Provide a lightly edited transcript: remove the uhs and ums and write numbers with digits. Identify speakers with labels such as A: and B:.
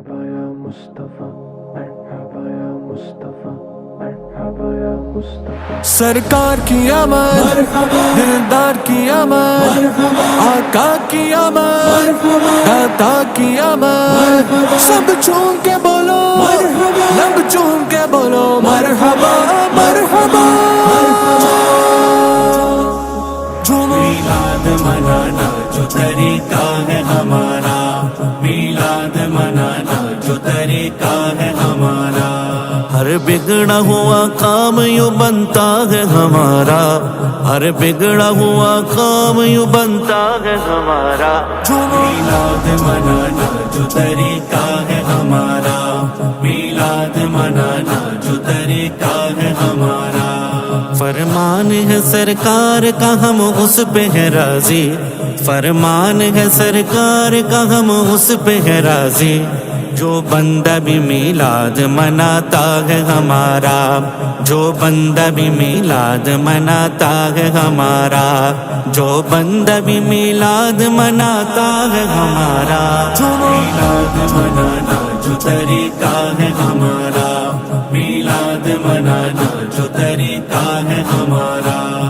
A: مرحبا یا مصطفیٰ، مرحبا یا مصطفیٰ، مرحبا یا مصطفیٰ۔ سرکار کی آمد، دلدار کی آمد، آقا کی آمد، داتا کی آمد، سب چون کے بولو، لب چون کے بولو مرحبا مرحبا۔
B: میلاد منانا جو طریقہ ہے ہمارا، میلاد منانا جو طریقہ ہے ہمارا، ہر بگڑا ہوا کام یوں بنتا ہے ہمارا، ہر بگڑا ہوا کام یوں بنتا ہے ہمارا۔ میلاد منانا جو طریقہ ہے ہمارا، میلاد منانا جو طریقہ ہے ہمارا، فرمان ہے سرکار کا ہم اس پہ ہے راضی، فرمان ہے سرکار کا ہم اس پہ ہے راضی، جو بندہ بھی میلاد مناتا ہے ہمارا، جو بندہ بھی میلاد مناتا ہے ہمارا، جو بندہ بھی میلاد مناتا ہے ہمارا۔ میلاد منانا جو طریقہ ہے ہمارا، میلاد منانا جو طریقہ ہے ہمارا۔